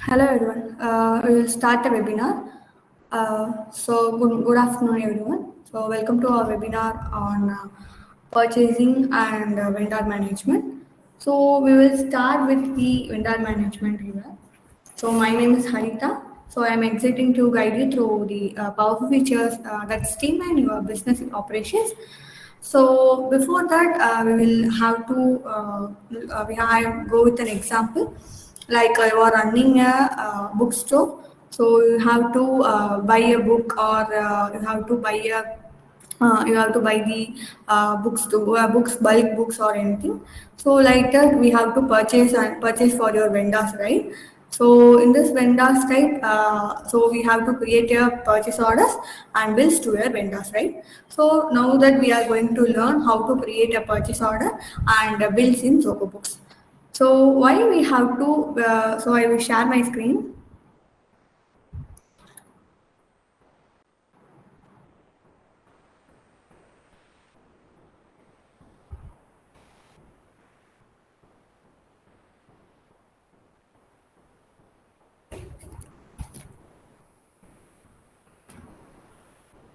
Hello everyone. We will start the webinar. Good afternoon everyone. So welcome to our webinar on purchasing and vendor management. So we will start with the vendor management here. So my name is Harita. So I am exiting to guide you through the powerful features that streamline your business operations. So before that, we will have to go with an example. Like you are running a bookstore, so you have to buy a book, or you have to buy the books, bulk books or anything. So like that, we have to purchase for your vendors, right? So in this vendors type, so we have to create a purchase orders and bills to your vendors, right? So now that we are going to learn how to create a purchase order and bills in Zoho Books. So why we have to? So I will share my screen.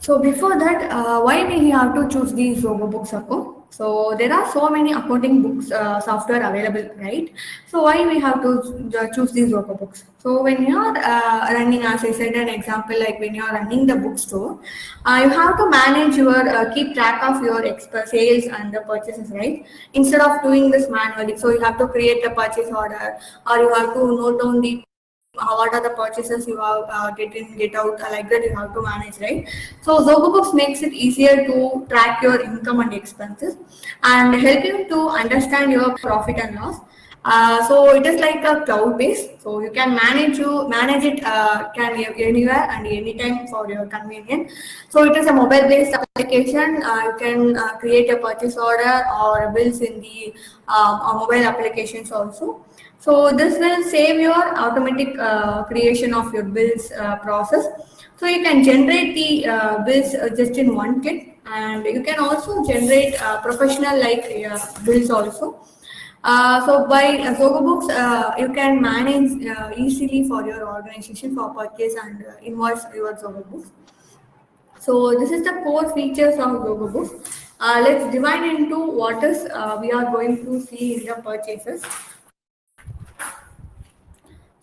So before that, why we have to choose the Zoho Books account? So there are so many accounting books software available, right? So why we have to choose the Zoho Books? So when you are running, as I said, an example, like when you are running the bookstore, you have to manage your keep track of your sales and the purchases, right? Instead of doing this manually, so you have to create a purchase order, or you have to note down the what are the purchases you have get out, like that you have to manage, right? So Zoho Books makes it easier to track your income and expenses and help you to understand your profit and loss. So it is like a cloud base, so you can manage it can anywhere and anytime for your convenience. So it is a mobile based application. You can create a purchase order or bills in the mobile applications also. So this will save your automatic creation of your bills process. So you can generate the bills just in one click, and you can also generate professional like bills also. So by Zoho Books, you can manage easily for your organization for purchase and invoice your Zoho Books. So this is the core features of Zoho Books. Let's divide into what is we are going to see in the purchases.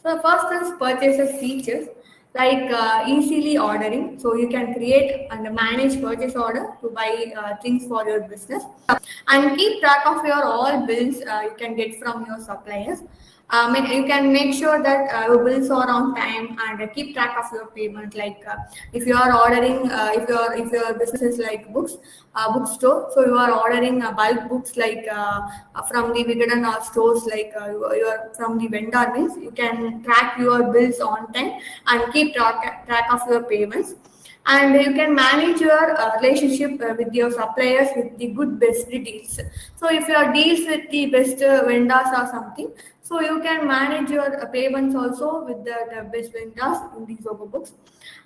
So first is purchases features like easily ordering. So you can create and manage purchase order to buy things for your business and keep track of your all bills you can get from your suppliers. You can make sure that your bills are on time and keep track of your payment. Like if you are ordering, if your business is like books, bookstore, so you are ordering bulk books like from the Vigadan or stores, like you are from the vendor means you can track your bills on time and keep track of your payments, and you can manage your relationship with your suppliers with the good best deals. So if your deals with the best vendors or something, so you can manage your payments also with the best vendors in the Zoho Books,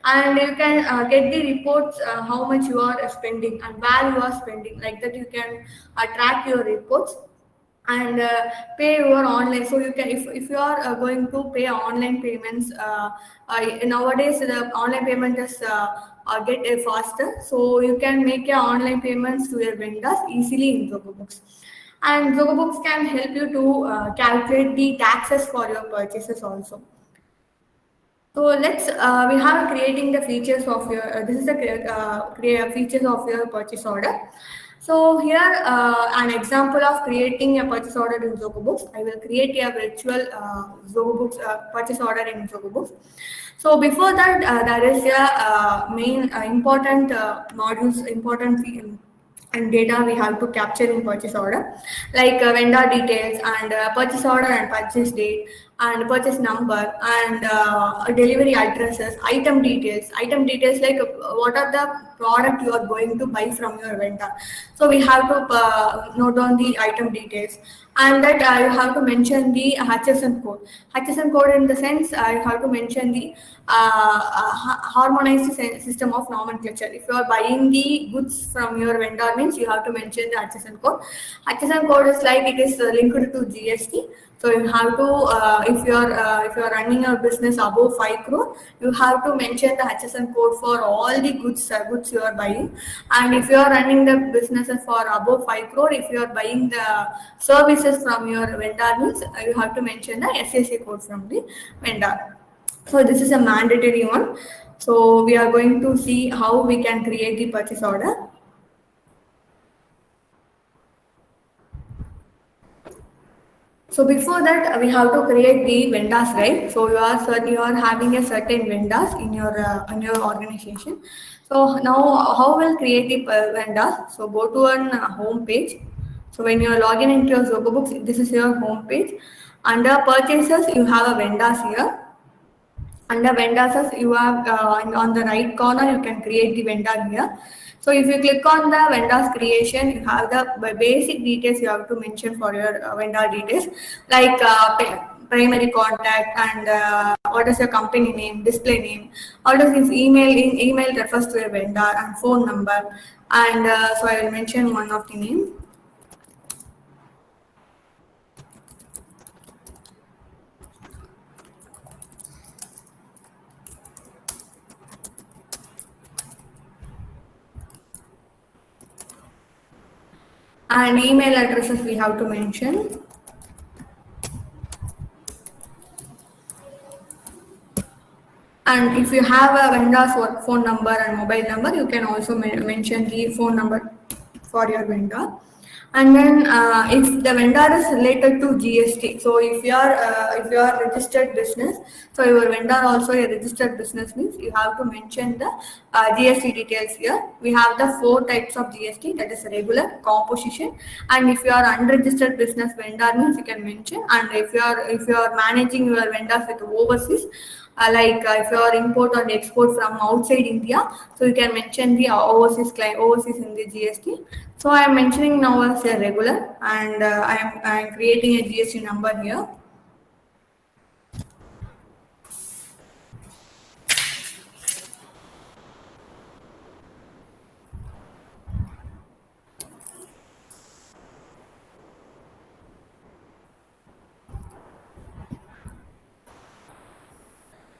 and you can get the reports how much you are spending and where you are spending, like that you can track your reports and pay your online. So you can, if you are going to pay online payments, nowadays the online payment is get faster, so you can make your online payments to your vendors easily in Zoho Books. And Zoho Books can help you to calculate the taxes for your purchases also. So let's we have creating the features of your this is the features of your purchase order. So here an example of creating a purchase order in Zoho Books. I will create a virtual Zoho Books purchase order in Zoho Books. So before that, there is a main important modules, and data we have to capture in purchase order, like vendor details and purchase order and purchase date and purchase number and delivery addresses, item details like what are the product you are going to buy from your vendor. So we have to note down the item details, and that you have to mention the HSN code. HSN code in the sense you have to mention the harmonized system of nomenclature. If you are buying the goods from your vendor, means you have to mention the HSN code. HSN code is like it is linked to GST. So you have to, if you are running a business above 5 crore, you have to mention the HSN code for all the goods you are buying. And if you are running the businesses for above 5 crore, if you are buying the services from your vendor, means you have to mention the SAC code from the vendor. So this is a mandatory one. So we are going to see how we can create the purchase order. So before that, we have to create the vendors, right? So you are having a certain vendors in your organization. So now how will create the vendors? So go to an home page. So when you are logging into your Zoho Books, this is your home page. Under purchases, you have a vendors here. Under vendors, you have on the right corner, you can create the vendor here. So if you click on the vendors creation, you have the basic details you have to mention for your vendor details, like primary contact and what is your company name, display name, what is his email refers to a vendor, and phone number. And so I will mention one of the name. And email addresses we have to mention. And if you have a vendor's work phone number and mobile number, you can also mention the phone number for your vendor. And then if the vendor is related to GST, so if you are registered business, so your vendor also a registered business, means you have to mention the GST details here. We have the 4 types of GST, that is regular, composition, and if you are unregistered business vendor, means you can mention. And if you are managing your vendors with overseas, if you are import or export from outside India, so you can mention the overseas in the GST. So I am mentioning now as a regular, and I am creating a GST number here.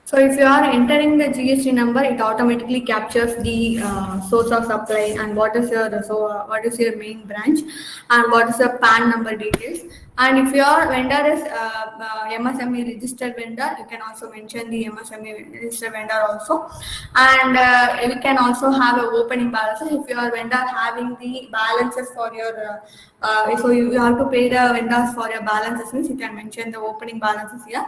So if you are entering the GST number, it automatically captures the source of supply and what is your main branch and what is your PAN number details. And if your vendor is MSME registered vendor, you can also mention the MSME registered vendor also. And you can also have a opening balances. If your vendor having the balances for your so you have to pay the vendors for your balances, means you can mention the opening balances here.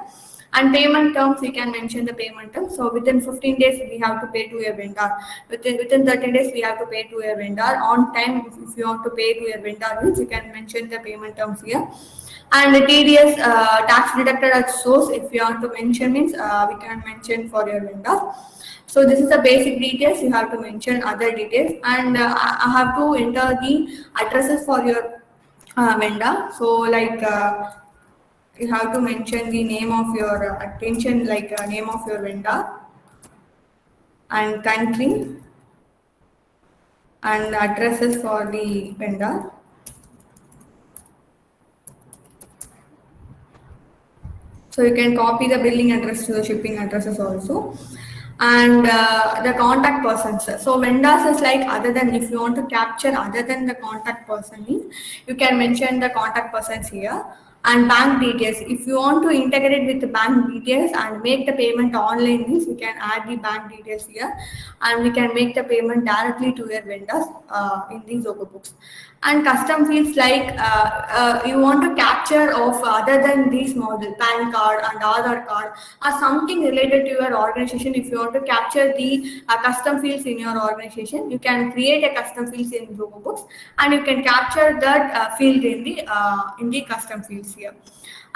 And payment terms, we can mention the payment terms. So within 15 days, we have to pay to your vendor. Within 30 days, we have to pay to your vendor. On time, if you want to pay to your vendor, means you can mention the payment terms here. And the TDS, tax deducted at source, if you want to mention, means we can mention for your vendor. So this is the basic details. You have to mention other details, and I have to enter the addresses for your vendor. So you have to mention the name of your name of your vendor and country and addresses for the vendor. So you can copy the billing address to the shipping addresses also. And the contact persons. So vendors is like, other than, if you want to capture other than the contact person, you can mention the contact persons here. And bank details, if you want to integrate with the bank details and make the payment online, means we can add the bank details here, and we can make the payment directly to your vendors in the Zoho Books. And custom fields, like you want to capture of other than this model, PAN card and Aadhaar card or something related to your organization. If you want to capture the custom fields in your organization, you can create a custom fields in Zoho Books, and you can capture that field in the custom fields. here.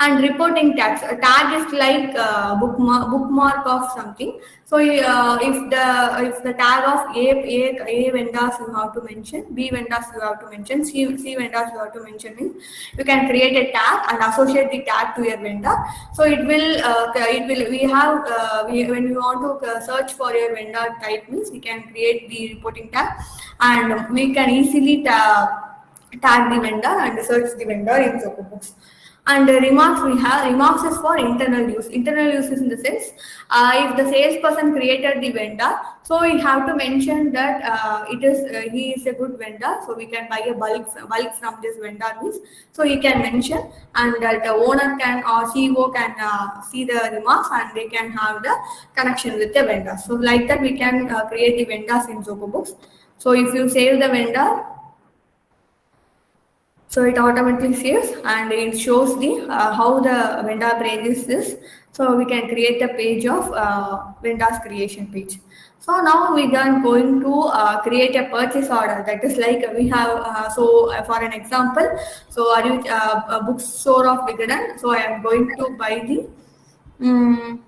And reporting tags. A tag is like bookmark of something. So if the tag of A vendors you have to mention, B vendors you have to mention, C vendors you have to mention, means you can create a tag and associate the tag to your vendor. So it will we have when you want to search for your vendor type, means we can create the reporting tag, and we can easily tag the vendor and search the vendor in Zoho Books. And remarks, we have remarks is for internal use. Internal use is in the sense, if the salesperson created the vendor, so we have to mention that he is a good vendor, so we can buy a bulk from this vendor, means so he can mention, and that the owner can or CEO can see the remarks, and they can have the connection with the vendor. So like that we can create the vendors in Zoho Books. So if you save the vendor, so it automatically saves and it shows the how the vendor page is this. So we can create a page of vendors creation page. So now we are going to create a purchase order. That is like we have for an example. So are you a bookstore of Vigadan? So I am going to buy the.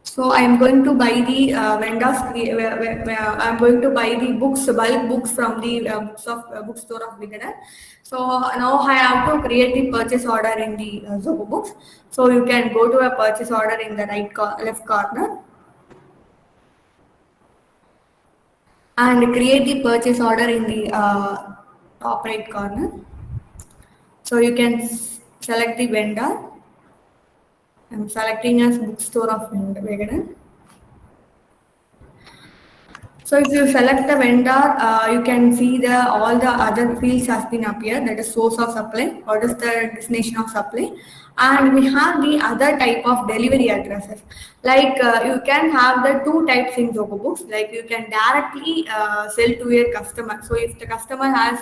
So I am going to buy the vendors. I am going to buy the bulk books from the bookstore of Vigadan. So now I have to create the purchase order in the Zoho Books. So you can go to a purchase order in the left corner and create the purchase order in the top right corner. So you can select the vendor. I'm selecting as bookstore of Vigadan. So if you select the vendor, you can see all the other fields has been appeared. That is source of supply, what is the destination of supply, and we have the other type of delivery addresses. Like you can have the two types in Zoho Books. Like you can directly sell to your customer. So if the customer has,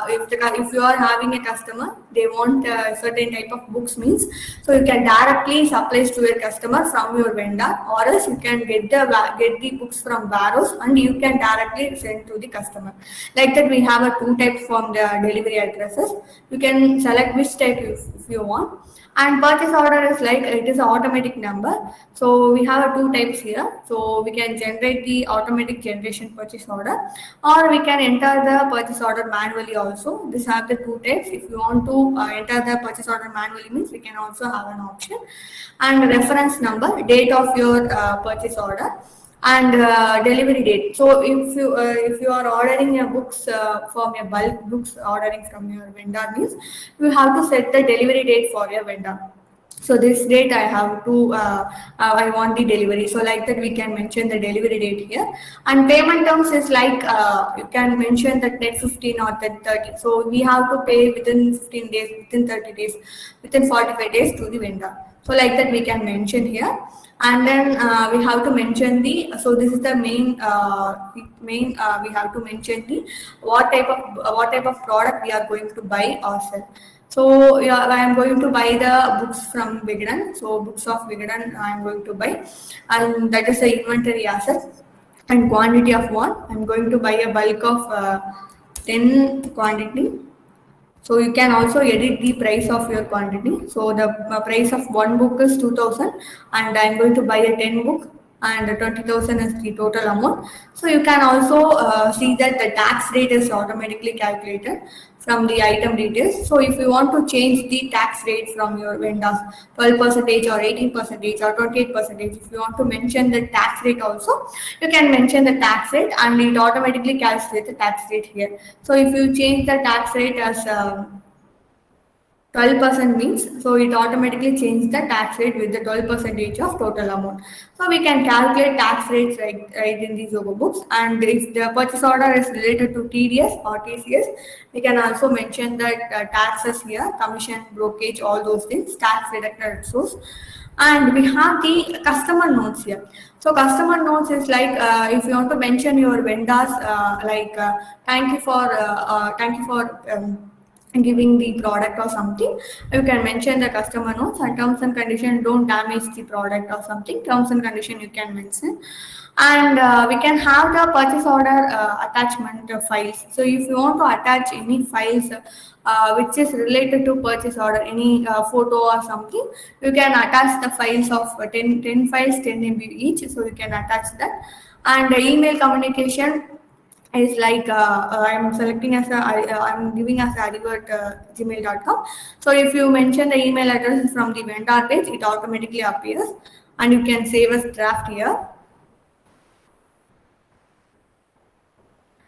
if you are having a customer, they want a certain type of books, means so you can directly supply to your customer from your vendor, or else you can get the books from warehouse and you can directly send to the customer. Like that we have two types from the delivery addresses. You can select which type if you want. And purchase order is like it is an automatic number. So we have two types here. So we can generate the automatic generation purchase order, or we can enter the purchase order manually also. These are the two types. If you want to enter the purchase order manually, means we can also have an option. And reference number, date of your purchase order, and delivery date. So if you are ordering your books from your bulk books, ordering from your vendor, means you have to set the delivery date for your vendor. So this date I have to I want the delivery. So like that we can mention the delivery date here. And payment terms is like you can mention that net 15 or that 30. So we have to pay within 15 days, within 30 days, within 45 days to the vendor. So like that we can mention here. And then we have to mention so this is the main we have to mention what type of product we are going to buy or sell. So yeah, I am going to buy the books from Vigadan. So books of Vigadan I am going to buy, and that is the inventory asset and quantity of one. I am going to buy a bulk of 10 quantity. So you can also edit the price of your quantity. So the price of one book is 2,000, and I am going to buy a 10 book, and 20,000 is the total amount. So you can also see that the tax rate is automatically calculated from the item details. So if you want to change the tax rate from your vendors, 12% or 18% or 28%, if you want to mention the tax rate also, you can mention the tax rate and it automatically calculates the tax rate here. So if you change the tax rate as 12% means, so it automatically changes the tax rate with the 12% of total amount. So we can calculate tax rates right in the Zoho Books. And if the purchase order is related to TDS or TCS, we can also mention that taxes here, commission, brokerage, all those things, tax deducted at source. And we have the customer notes here. So customer notes is like if you want to mention your vendors, thank you for giving the product or something, you can mention the customer notes and terms and condition, don't damage the product or something, terms and condition you can mention. And we can have the purchase order attachment files. So if you want to attach any files which is related to purchase order, any photo or something, you can attach the files of 10 files, 10 MB each, so you can attach that. And email communication is like I'm selecting as I'm giving as advert gmail.com. So if you mention the email address from the vendor page, it automatically appears, and you can save as draft here.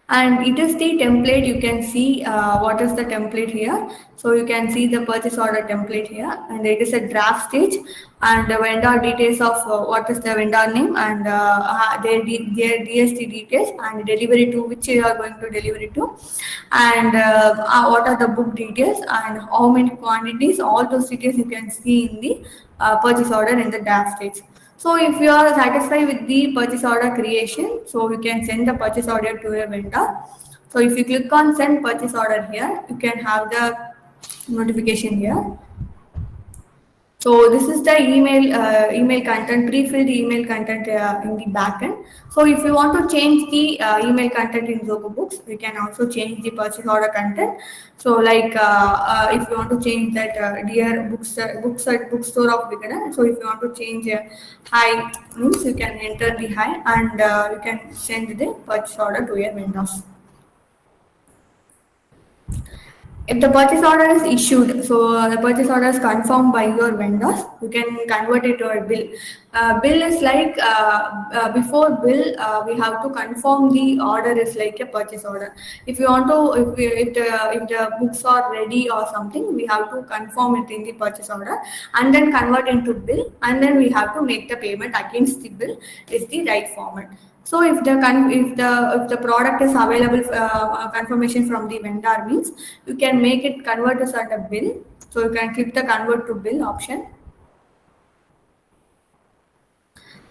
And it is the template. You can see what is the template here. So you can see the purchase order template here, and it is a draft stage, and the vendor details of what is the vendor name, and their DST details, and delivery to which you are going to deliver it to, and what are the book details, and how many quantities. All those details you can see in the purchase order in the draft stage. So if you are satisfied with the purchase order creation, so you can send the purchase order to your vendor. So if you click on send purchase order here, you can have the notification here. So this is the email content, pre-filled email content in the backend. So if you want to change the email content in Zoho Books, we can also change the purchase order content. So like if you want to change that dear bookstore of beginner. So if you want to change hi means, you can enter the hi, and you can send the purchase order to your vendors. If the purchase order is issued, so the purchase order is confirmed by your vendors, you can convert it to a bill. Bill is like before bill, we have to confirm the order is like a purchase order. If you want to, if the books are ready or something, we have to confirm it in the purchase order and then convert into bill, and then we have to make the payment against the bill is the right format. So if the product is available, confirmation from the vendor means, you can make it convert as a bill. So you can click the convert to bill option.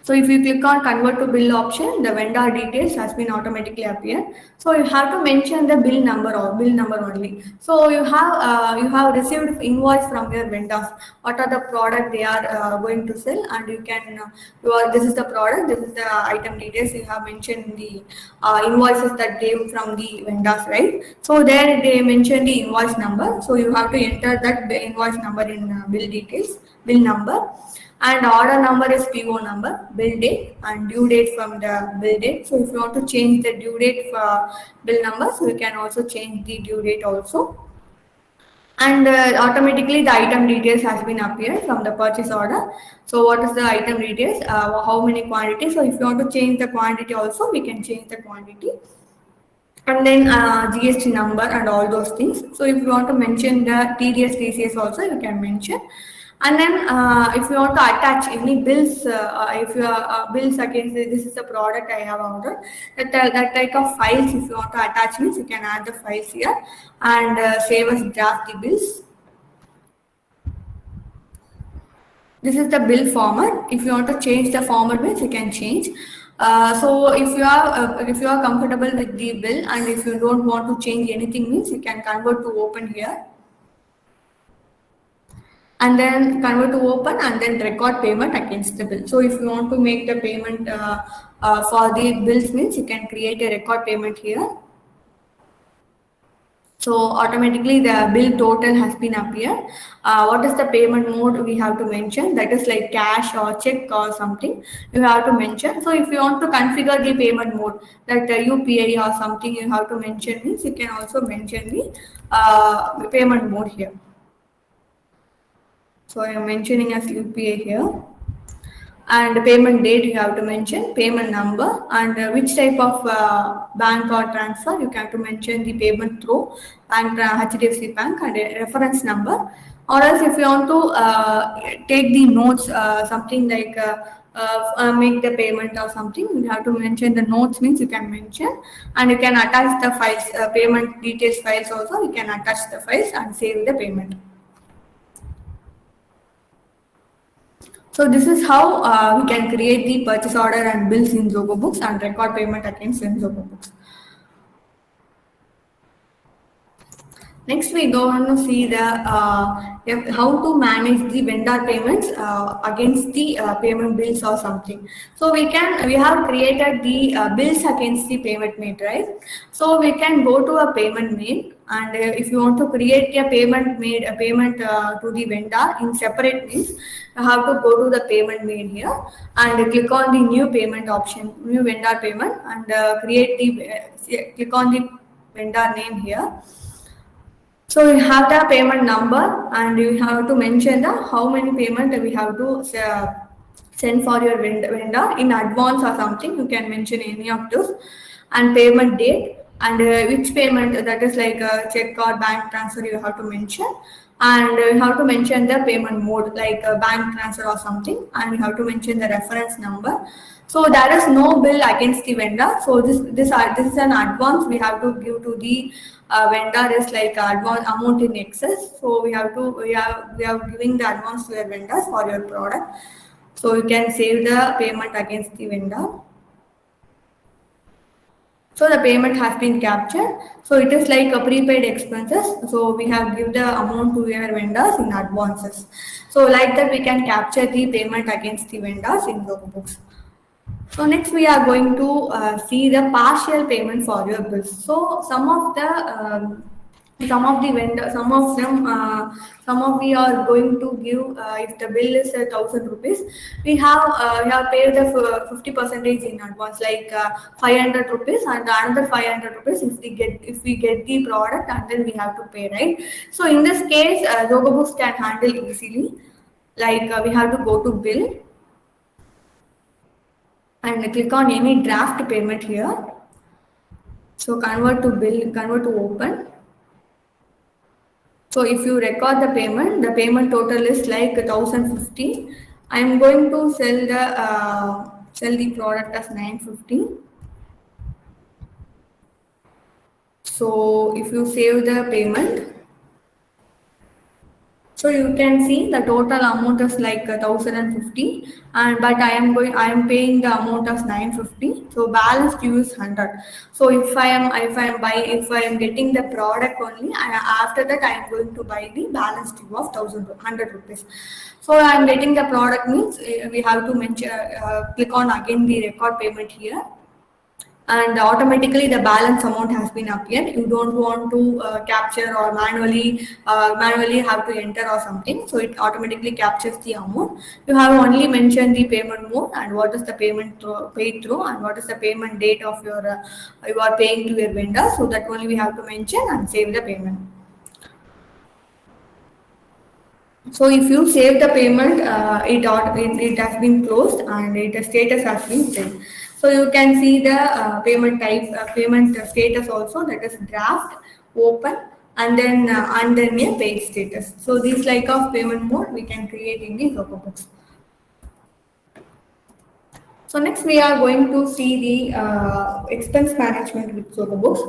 So if you click on convert to bill option, the vendor details has been automatically appear. So you have to mention the bill number or bill number only. So you have received invoice from your vendors. What are the product they are going to sell, and you can this is the product, this is the item details. You have mentioned the invoices that came from the vendors, right? So there they mention the invoice number. So you have to enter that invoice number in bill details, bill number. And order number is PO number, bill date, and due date from the bill date. So if you want to change the due date for bill number, so you can also change the due date also. And automatically the item details has been appeared from the purchase order. So what is the item details, how many quantities. So if you want to change the quantity also, we can change the quantity. And then GST number and all those things. So if you want to mention the TDS, TCS also, you can mention. And then if you want to attach any bills, if you are bills against this is the product I have ordered, that type of files, if you want to attach means, you can add the files here and save as draft the bills. This is the bill format. If you want to change the format means, you can change. So if you are comfortable with the bill, and if you don't want to change anything means, you can convert to open here. And then convert to open, and then record payment against the bill. So if you want to make the payment for the bills means, you can create a record payment here. So automatically the bill total has been appeared. What is the payment mode we have to mention? That is like cash or check or something you have to mention. So if you want to configure the payment mode, that UPI or something you have to mention means, you can also mention the payment mode here. So I am mentioning as UPI here. And payment date you have to mention, payment number, and which type of bank or transfer you have to mention the payment through, and HDFC Bank, and a reference number. Or else if you want to take the notes, something like make the payment or something, you have to mention the notes means, you can mention, and you can attach the files, payment details files also, you can attach the files and save the payment. So this is how we can create the purchase order and bills in Zoho Books and record payment against in Zoho Books. Next, we go on to see the how to manage the vendor payments against the payment bills or something. So we have created the bills against the payment made, right? So we can go to a payment made, and if you want to create a payment made, a payment to the vendor in separate means, you have to go to the payment made here and click on the new payment option, new vendor payment, and create the click on the vendor name here. So you have the payment number, and you have to mention the how many payment we have to send for your vendor in advance or something. You can mention any of those, and payment date, and which payment, that is like a check or bank transfer, you have to mention, and you have to mention the payment mode like a bank transfer or something, and you have to mention the reference number. So there is no bill against the vendor. So this is an advance we have to give to the vendor, is like advance amount in excess. So we are giving the advance to your vendors for your product. So you can save the payment against the vendor. So the payment has been captured. So it is like a prepaid expenses. So we have give the amount to your vendors in advances. So like that we can capture the payment against the vendors in Zoho Books. So next we are going to see the partial payment for your bills. So some of the vendor, some of we are going to give if the bill is 1,000 rupees, we have paid the 50% in advance, like 500 rupees, and another 500 rupees if we get the product, and then we have to pay, right? So in this case, Zoho Books can handle easily. Like we have to go to bill and click on any draft payment here. So convert to bill, convert to open. So if you record the payment total is like 1,050. I am going to sell the product as 950. So if you save the payment, so you can see the total amount is like 1,050, and but I am paying the amount as 950. So balance due is 100. So if I am getting the product only, and after that I am going to buy the balance due of 1,100 rupees. So I am getting the product means we have to mention click on again the record payment here, and automatically the balance amount has been appeared. You don't want to capture or manually have to enter or something, so it automatically captures the amount. You have only mentioned the payment mode and what is the payment paid through, and what is the payment date of your you are paying to your vendor. So that only we have to mention and save the payment. So if you save the payment, it has been closed and its status has been saved. So you can see the payment type, payment status also, that is draft, open, and then a paid status. So these like of payment mode we can create in the Zoho Books. So next we are going to see the expense management with Zoho Books.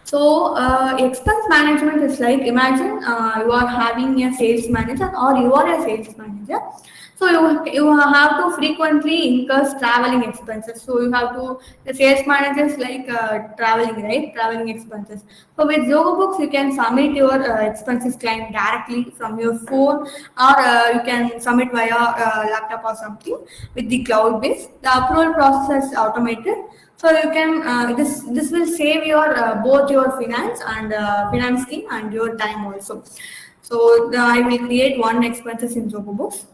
So expense management is like, imagine you are having a sales manager or you are a sales manager. So you have to frequently incur traveling expenses. So you have to, the sales manager is like traveling, right? Traveling expenses. So with Zoho Books, you can submit your expenses claim directly from your phone, or you can submit via laptop or something with the cloud base. The approval process is automated. So you can this will save your both your finance team and your time also. So I will create one expenses in Zoho Books.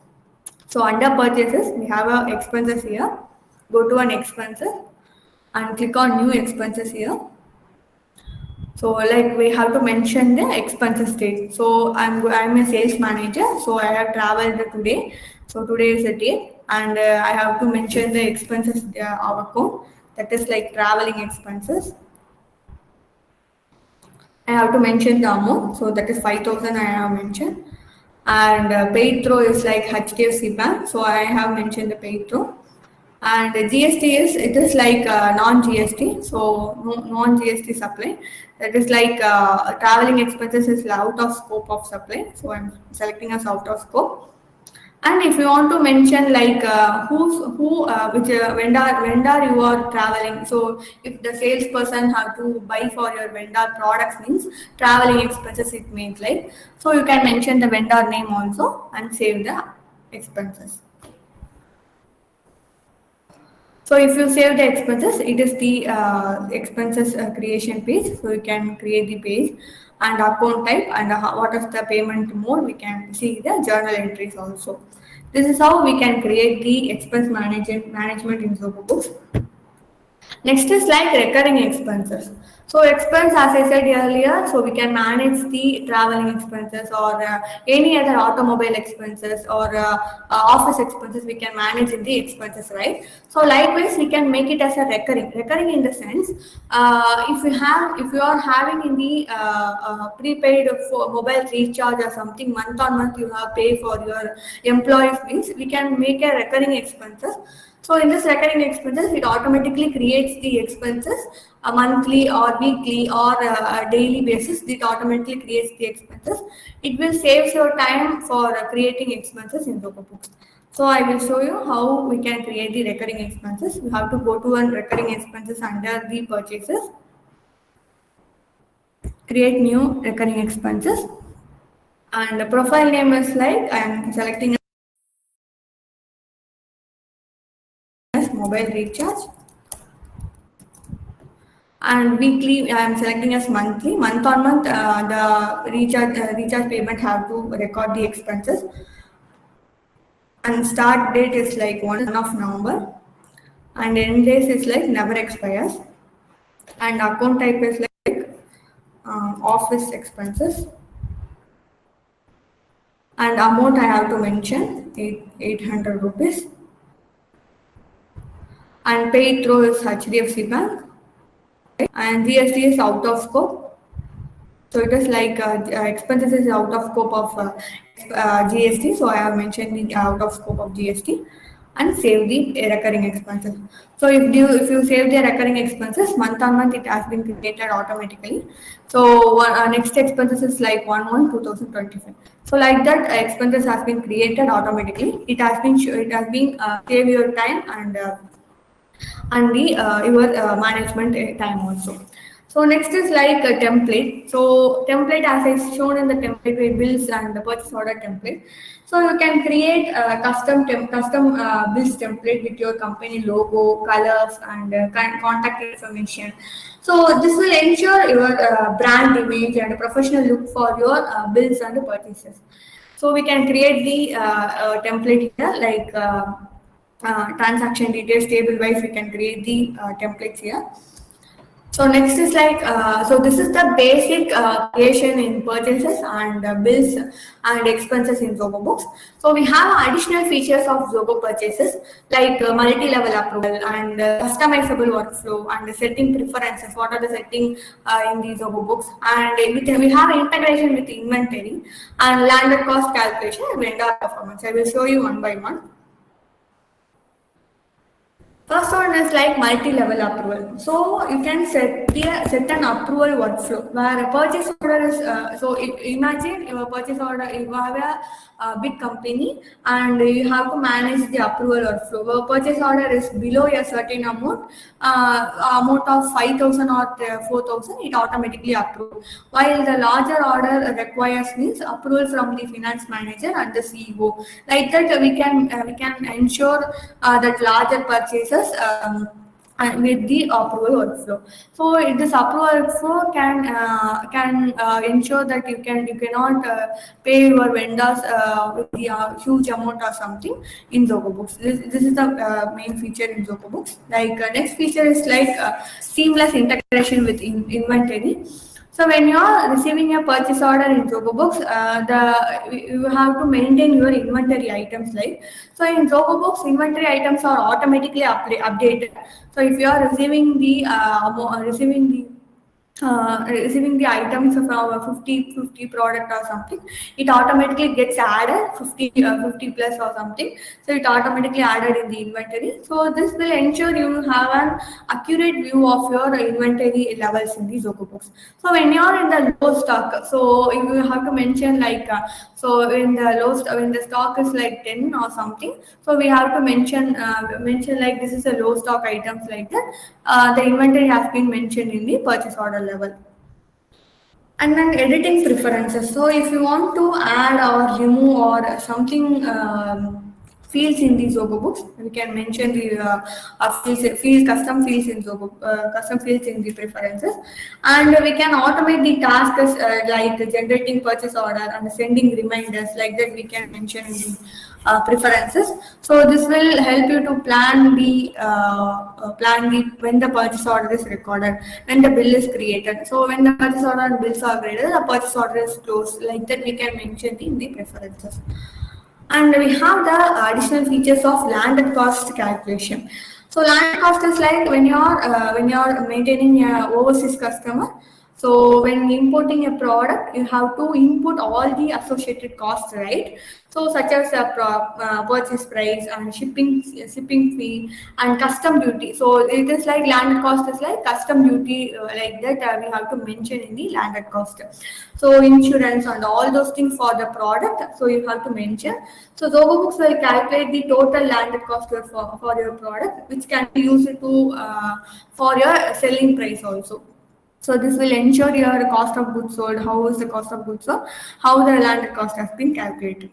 So under purchases, we have a expenses here. Go to an expenses and click on new expenses here. So like we have to mention the expenses date. So I'm a sales manager. So I have traveled today. So today is the date, and I have to mention the expenses our account. That is like traveling expenses. I have to mention the amount. So that is 5,000 I have mentioned. And paid through is like HDFC Bank. So I have mentioned the paid through. And GST is like non-GST. So non-GST supply. That is like traveling expenses is out of scope of supply. So I'm selecting as out of scope. And if you want to mention like which vendor you are traveling, so if the salesperson have to buy for your vendor products means traveling expenses it means like, so you can mention the vendor name also and save the expenses. So if you save the expenses, it is the expenses creation page. So you can create the page and account type and what is the payment mode. We can see the journal entries also. This is how we can create the expense management in Zoho Books. Next is like recurring expenses. So expense, as I said earlier, so we can manage the traveling expenses or any other automobile expenses or office expenses. We can manage in the expenses, right? So likewise, we can make it as a recurring in the sense if you are having in the prepaid for mobile recharge or something month on month you have pay for your employees means we can make a recurring expenses. So in this recurring expenses, it automatically creates the expenses a monthly or weekly or a daily basis. It automatically creates the expenses. It will save your time for creating expenses in Zoho Books. So I will show you how we can create the recurring expenses. You have to go to one recurring expenses under the purchases. Create new recurring expenses. And the profile name is like I am selecting as mobile recharge. And weekly I am selecting as monthly. Month on month the recharge payment have to record the expenses. And start date is like 1 of November. And end date is like never expires. And account type is like office expenses. And amount I have to mention 800 rupees. And paid through is HDFC Bank. And GST is out of scope. So it is like expenses is out of scope of GST. So I have mentioned the out of scope of GST and save the recurring expenses. So if you save the recurring expenses month on month, it has been created automatically. So next expenses is like 1/1/2025. So like that expenses has been created automatically. It has been save your time and the your management time also. So next is like a template. So template as I shown in the template with bills and the purchase order template. So you can create a custom bills template with your company logo, colors, and contact information. So this will ensure your brand image and a professional look for your bills and purchases. So we can create the template here like. Transaction details table wise we can create the templates here. So next is like so this is the basic creation in purchases and bills and expenses in Zoho Books. So we have additional features of Zoho purchases like multi-level approval and customizable workflow and setting preferences. What are the setting in the Zoho Books? And we have integration with inventory and landed cost calculation and vendor performance. I will show you one by one. First one is like multi-level approval. So you can set an approval workflow where a purchase order is. Imagine your purchase order. You have a big company and you have to manage the approval workflow. Your purchase order is below a certain amount of 5,000 or 4,000, it automatically approves. While the larger order requires means approval from the finance manager and the CEO. Like that, we can ensure that larger purchases with the approval workflow. So this approval workflow can ensure that you cannot pay your vendors with the huge amount or something in Zoho Books. This is the main feature in Zoho Books. Like next feature is like seamless integration with inventory. So when you are receiving a purchase order in Zoho Books, you have to maintain your inventory items. Like so, in Zoho Books, inventory items are automatically updated. So if you are receiving the receiving the items of our 50 product or something, it automatically gets added 50 plus or something. So it automatically added in the inventory. So this will ensure you have an accurate view of your inventory levels in the Zoho Books. So when you are in the low stock, so you have to mention like so in the when the stock is like 10 or something, so we have to mention like this is a low stock items like that. The inventory has been mentioned in the purchase order level. And then editing preferences. So if you want to add or remove or something fields in the Zoho Books, we can mention the custom fields in custom fields in the preferences, and we can automate the tasks like generating purchase order and sending reminders like that. We can mention in the preferences. So this will help you to plan the when the purchase order is recorded, when the bill is created. So when the purchase order and bills are created, the purchase order is closed. Like that, we can mention in the preferences. And we have the additional features of landed cost calculation. So landed cost is like when you're maintaining a overseas customer. So when importing a product, you have to input all the associated costs, right? So such as purchase price and shipping fee and custom duty. So it is like landed cost is like custom duty like that we have to mention in the landed cost. So insurance and all those things for the product. So you have to mention. So Zoho Books will calculate the total landed cost for your product, which can be used to for your selling price also. So this will ensure your cost of goods sold, how is the cost of goods sold, how the landed cost has been calculated.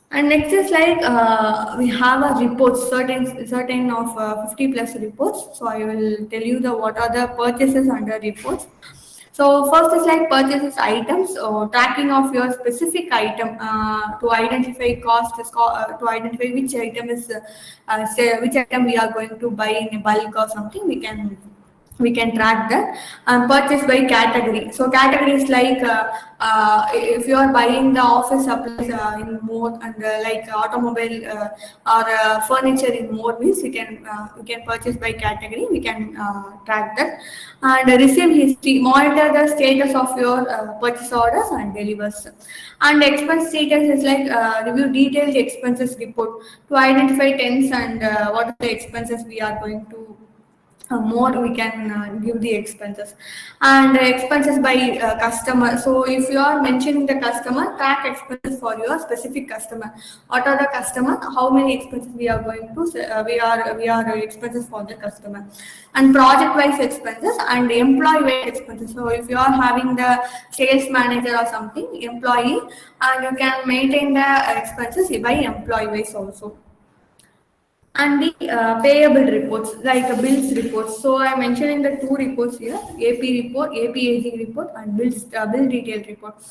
And next is like we have a report, certain of 50 plus reports. So I will tell you the what are the purchases under reports. So first is like purchases items or tracking of your specific item to identify to identify which item is say which item we are going to buy in a bulk or something. We can track that. And purchase by category. So categories like if you are buying the office supplies in more and like automobile or furniture in more means we can purchase by category. We can track that. And receive history, monitor the status of your purchase orders and delivers. And expense status is like review detailed expenses report to identify trends and what are the expenses we are going to more we can give the expenses. And expenses by customer. So if you are mentioning the customer, track expenses for your specific customer. What are the customer, how many expenses we are going to we are expenses for the customer. And project wise expenses and employee wise expenses. So if you are having the sales manager or something employee, and you can maintain the expenses by employee wise also. And the payable reports like bills reports. So I'm mentioning the two reports here: AP aging report, and bill detail report.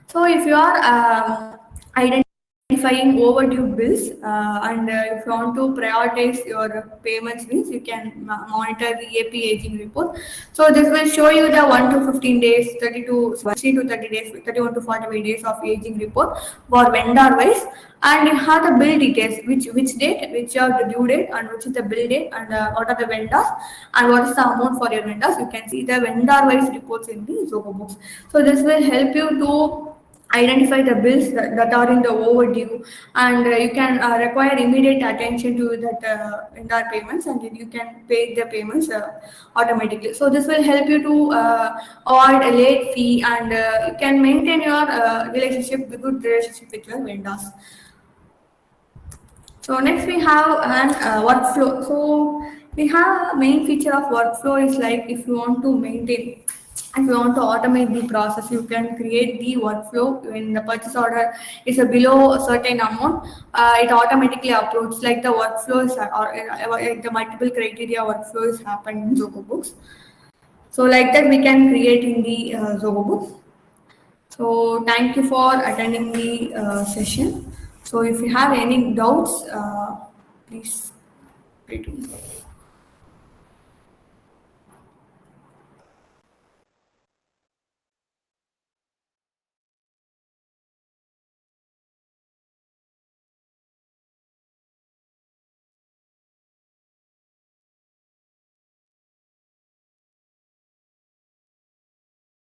So if you are identifying overdue bills and if you want to prioritize your payments means, you can monitor the AP aging report. So this will show you the 1 to 15 days, 30 to 60 to 30 days, 31 to 45 days of aging report for vendor wise. And you have the bill details, which date, which are the due date, and which is the bill date, and what are the vendors, and what is the amount for your vendors. You can see the vendor-wise reports in the Zoho Books. So this will help you to identify the bills that are in the overdue, and you can require immediate attention to that vendor payments, and then you can pay the payments automatically. So this will help you to avoid a late fee, and you can maintain your good relationship with your vendors. So next we have an workflow. So we have a main feature of workflow is like if you want to automate the process, you can create the workflow. When the purchase order is below a certain amount, it automatically uploads like the workflow is or the multiple criteria workflow is happening in Zoho Books. So like that we can create in the Zoho Books. So thank you for attending the session. So if you have any doubts, please.